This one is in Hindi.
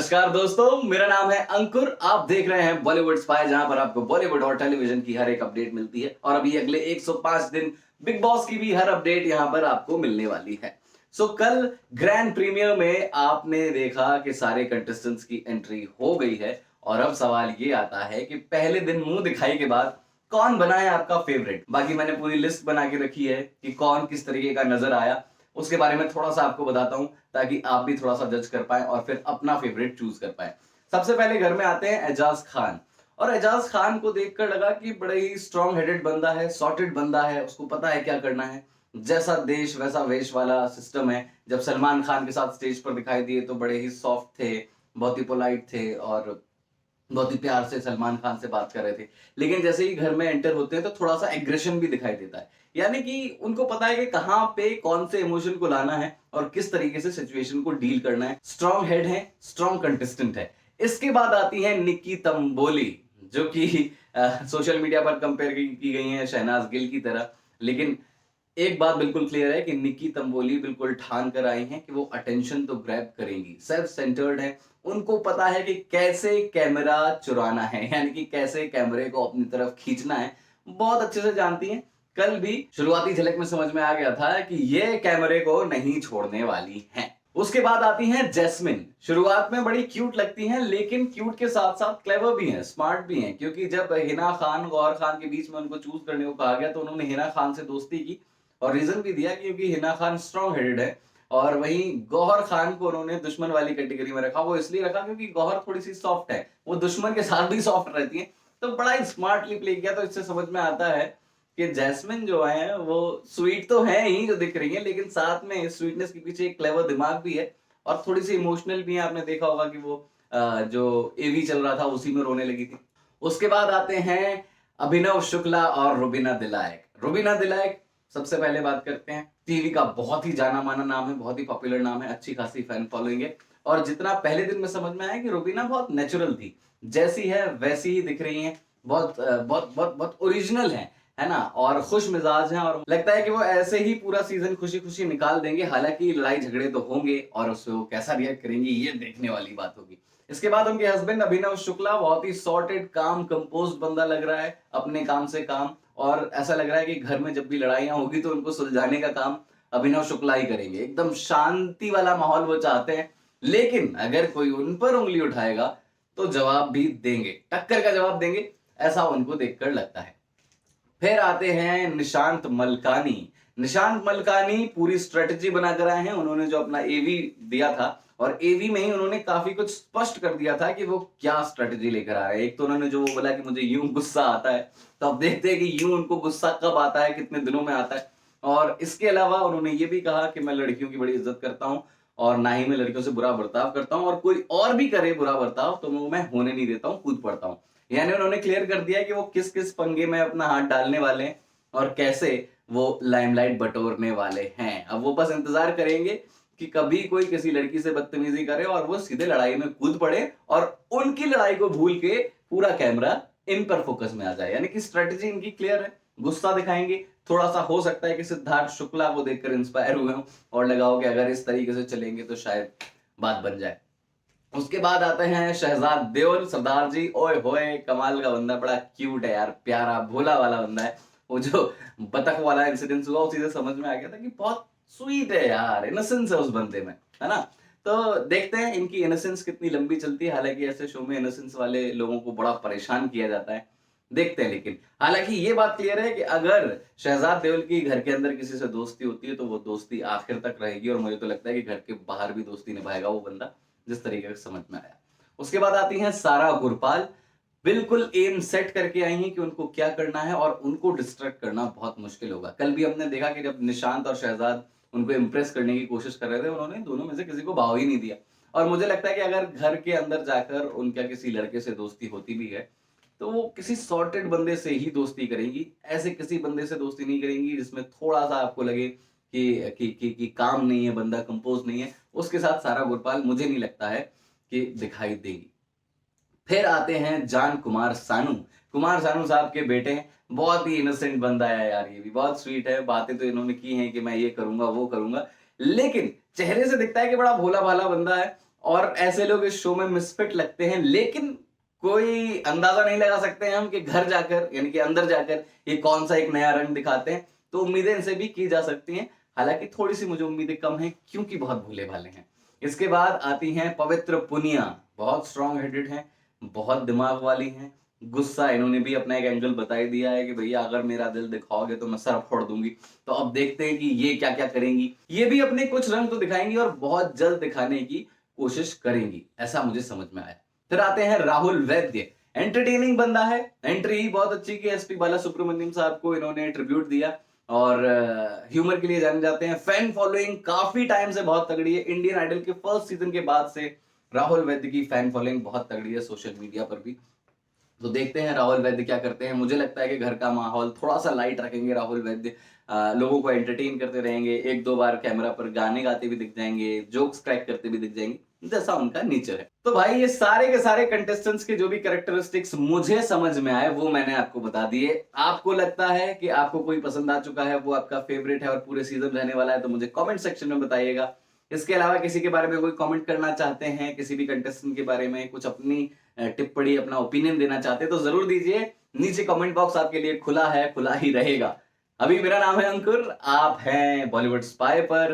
नमस्कार दोस्तों, मेरा नाम है अंकुर। आप देख रहे हैं बॉलीवुड स्पाई, जहां पर आपको बॉलीवुड और टेलीविजन की हर एक अपडेट मिलती है। और अभी अगले 105 दिन बिग बॉस की भी हर अपडेट यहां पर आपको मिलने वाली है। कल ग्रैंड प्रीमियर में आपने देखा कि सारे कंटेस्टेंट्स की एंट्री हो गई है। और अब सवाल ये आता है कि पहले दिन मुंह दिखाई के बाद कौन बना है आपका फेवरेट। बाकी मैंने पूरी लिस्ट बना के रखी है कि कौन किस तरीके का नजर आया, उसके बारे में थोड़ा सा आपको बताता हूं, ताकि आप भी थोड़ा सा जज कर पाए और फिर अपना फेवरेट चूज कर पाए। सबसे पहले घर में आते हैं एजाज खान। और एजाज खान को देखकर लगा कि बड़े ही स्ट्रॉन्ग हेडेड बंदा है, सॉर्टेड बंदा है, उसको पता है क्या करना है। जैसा देश वैसा वेश वाला सिस्टम है। जब सलमान खान के साथ स्टेज पर दिखाई दिए तो बड़े ही सॉफ्ट थे, बहुत ही पोलाइट थे और बहुत ही प्यार से सलमान खान से बात कर रहे थे। लेकिन जैसे ही घर में एंटर होते हैं तो थोड़ा सा एग्रेशन भी दिखाई देता है। यानी कि उनको पता है कि कहां पे कौन से इमोशन को लाना है और किस तरीके से सिचुएशन को डील करना है। स्ट्रॉन्ग हेड है, स्ट्रॉन्ग कंटेस्टेंट है। इसके बाद आती है निक्की तंबोली, जो कि सोशल मीडिया पर कंपेयर की गई है शहनाज गिल की तरह। लेकिन एक बात बिल्कुल क्लियर है कि निक्की तंबोली बिल्कुल ठान कर आई हैं कि वो अटेंशन तो ग्रैब करेंगी। सेल्फ सेंटर्ड है, उनको पता है कि कैसे कैमरा चुराना है, यानी कि कैसे कैमरे को अपनी तरफ खींचना है, बहुत अच्छे से जानती हैं। कल भी शुरुआती झलक में समझ में आ गया था कि ये कैमरे को नहीं छोड़ने वाली हैं। उसके बाद आती हैं जैस्मिन। शुरुआत में बड़ी क्यूट लगती हैं, लेकिन क्यूट के साथ साथ क्लेवर भी हैं, स्मार्ट भी हैं। क्योंकि जब हिना खान गौहर खान के बीच में उनको चूज करने को कहा गया तो उन्होंने हिना खान से दोस्ती की और रीजन भी दिया क्योंकि हिना खान स्ट्रॉन्ग हेडेड है। और वहीं गौहर खान को उन्होंने दुश्मन वाली कैटेगरी में रखा। वो इसलिए रखा क्योंकि गौहर थोड़ी सी सॉफ्ट है, वो दुश्मन के साथ भी सॉफ्ट रहती है। तो बड़ा ही स्मार्टली प्ले किया। तो इससे समझ में आता है कि जैस्मिन जो है वो स्वीट तो है ही जो दिख रही है, लेकिन साथ में स्वीटनेस के पीछे एक क्लेवर दिमाग भी है और थोड़ी सी इमोशनल भी है। आपने देखा होगा कि वो जो एवी चल रहा था उसी में रोने लगी थी। उसके बाद आते हैं अभिनव शुक्ला और रुबीना दिलायक। रुबीना दिलायक सबसे पहले बात करते हैं। टीवी का बहुत ही जाना माना नाम है, बहुत ही पॉपुलर नाम है, अच्छी खासी फैन फॉलोइंग है। और जितना पहले दिन में समझ में आया कि रुबीना बहुत नेचुरल थी, जैसी है वैसी ही दिख रही हैं। बहुत बहुत बहुत बहुत ओरिजिनल है ना। और खुश मिजाज हैं और लगता है कि वो ऐसे ही पूरा सीजन खुशी खुशी निकाल देंगे। हालांकि लड़ाई झगड़े तो होंगे और उससे वो कैसा रिएक्ट करेंगे ये देखने वाली बात होगी। इसके बाद उनके हस्बैंड अभिनव शुक्ला बहुत ही सॉर्टेड, काम, कंपोज्ड बंदा लग रहा है, अपने काम से काम। और ऐसा लग रहा है कि घर में जब भी लड़ाइयां होगी तो उनको सुलझाने का काम अभिनव शुक्ला ही करेंगे। एकदम शांति वाला माहौल वो चाहते हैं। लेकिन अगर कोई उन पर उंगली उठाएगा तो जवाब भी देंगे, टक्कर का जवाब देंगे, ऐसा उनको देखकर लगता है। फिर आते हैं निशांत मलकानी। निशांत मलकानी पूरी स्ट्रेटजी बनाकर आए हैं। उन्होंने जो अपना एवी दिया था और एवी में ही उन्होंने काफी कुछ स्पष्ट कर दिया था कि वो क्या स्ट्रेटजी लेकर आ रहे हैं। एक तो उन्होंने जो बोला कि मुझे यूं गुस्सा आता है, तो अब देखते हैं कि यूं उनको गुस्सा कब आता है, कितने दिनों में आता है। और इसके अलावा उन्होंने ये भी कहा कि मैं लड़कियों की बड़ी इज्जत करता हूं और ना ही मैं लड़कियों से बुरा बर्ताव करता हूं, और कोई और भी करे बुरा बर्ताव तो वो मैं होने नहीं देता हूं, कूद पड़ता हूं। यानी उन्होंने क्लियर कर दिया कि वो किस किस पंगे में अपना हाथ डालने वाले हैं और कैसे वो लाइमलाइट बटोरने वाले हैं। अब वो बस इंतजार करेंगे कि कभी कोई किसी लड़की से बदतमीजी करे और वो सीधे लड़ाई में कूद पड़े और उनकी लड़ाई को भूल के पूरा कैमरा इन पर फोकस में आ जाए। यानी कि स्ट्रेटजी इनकी क्लियर है। गुस्सा दिखाएंगे, थोड़ा सा हो सकता है कि सिद्धार्थ शुक्ला को देखकर इंस्पायर हुए हो और लगाओ कि अगर इस तरीके से चलेंगे तो शायद बात बन जाए। उसके बाद आते हैं शहजाद देओल। सरदार जी ओए होए कमाल का बंदा, बड़ा क्यूट है यार, प्यारा भोला वाला बंदा है। वो जो बतख वाला इंसिडेंस हुआ उसी से समझ में आ गया था कि बहुत स्वीट है यार, इनोसेंस है उस बंदे में, है ना। तो देखते हैं इनकी इनोसेंस कितनी लंबी चलती है। हालांकि ऐसे शो में इनोसेंस वाले लोगों को बड़ा परेशान किया जाता है, देखते हैं। लेकिन हालांकि ये बात क्लियर है कि अगर शहजाद देओल की घर के अंदर किसी से दोस्ती होती है तो वो दोस्ती आखिर तक रहेगी। और मुझे तो लगता है कि घर के बाहर भी दोस्ती निभाएगा वो बंदा, जिस तरीके से समझ में आया। उसके बाद आती हैं सारा गुरपाल। बिल्कुल एम सेट करके आई हैं कि उनको क्या करना है और उनको डिस्ट्रैक्ट करना बहुत मुश्किल होगा। कल भी हमने देखा कि जब निशांत और शहजाद उनको इंप्रेस करने की कोशिश कर रहे थे, उन्होंने दोनों में से किसी को भाव ही नहीं दिया। और मुझे लगता है कि अगर घर के अंदर जाकर उनका किसी लड़के से दोस्ती होती भी है तो वो किसी सॉर्टेड बंदे से ही दोस्ती करेंगी। ऐसे किसी बंदे से दोस्ती नहीं करेंगी जिसमें थोड़ा सा आपको लगे कि काम नहीं है, बंदा कंपोज नहीं है। उसके साथ सारा गुरपाल मुझे नहीं लगता है कि दिखाई देगी। फिर आते हैं जान कुमार सानू। कुमार सानू साहब के बेटे हैं। बहुत ही इनोसेंट बंदा है यार, ये भी बहुत स्वीट है। बातें तो इन्होंने की हैं कि मैं ये करूंगा वो करूंगा, लेकिन चेहरे से दिखता है कि बड़ा भोला भाला बंदा है और ऐसे लोग इस शो में मिसफिट लगते हैं, लेकिन कोई अंदाजा नहीं लगा सकते हैं हम कि घर जाकर यानी कि अंदर जाकर ये कौन सा एक नया रंग दिखाते हैं। तो उम्मीदें इनसे भी की जा सकती हैं, हालांकि थोड़ी सी मुझे उम्मीदें कम हैं क्योंकि बहुत भोले भाले हैं। इसके बाद आती हैं पवित्र पुनिया, बहुत स्ट्रॉन्ग हेडेड हैं, बहुत दिमाग वाली हैं, गुस्सा, इन्होंने भी अपना एक एंगल बता ही दिया है कि भैया अगर मेरा दिल दिखाओगे तो मैं सर फोड़ दूंगी। तो अब देखते हैं कि ये क्या क्या करेंगी। ये भी अपने कुछ रंग तो दिखाएंगी और बहुत जल्द दिखाने की कोशिश करेंगी, ऐसा मुझे समझ में आया। फिर आते हैं राहुल वैद्य, एंटरटेनिंग बंदा है, एंट्री ही बहुत अच्छी की एसपी बाला सुब्रमण्यम साहब को इन्होंने ट्रिब्यूट दिया और ह्यूमर के लिए जाने जाते हैं। फैन फॉलोइंग काफी टाइम से बहुत तगड़ी है, इंडियन आइडल के फर्स्ट सीजन के बाद से राहुल वैद्य की फैन फॉलोइंग बहुत तगड़ी है सोशल मीडिया पर भी। तो देखते हैं राहुल वैद्य क्या करते हैं। मुझे लगता है कि घर का माहौल थोड़ा सा लाइट रखेंगे राहुल वैद्य, लोगों को एंटरटेन करते रहेंगे, एक दो बार कैमरा पर गाने गाते भी दिख जाएंगे, जोक्स क्रैक करते भी दिख जाएंगे, जैसा उनका नेचर है। तो भाई ये सारे के सारे कंटेस्टेंट्स के जो भी कैरेक्टरिस्टिक्स मुझे समझ में आए वो मैंने आपको बता दिए। आपको लगता है कि आपको कोई पसंद आ चुका है, वो आपका फेवरेट है और पूरे सीजन रहने वाला है, तो मुझे कमेंट सेक्शन में बताइएगा। इसके अलावा किसी के बारे में कोई कमेंट करना चाहते हैं, किसी भी कंटेस्टेंट के बारे में कुछ अपनी टिप्पणी, अपना ओपिनियन देना चाहते हैं तो जरूर दीजिए। नीचे कमेंट बॉक्स आपके लिए खुला है, खुला ही रहेगा। अभी मेरा नाम है अंकुर, आप हैं बॉलीवुड स्पाई पर।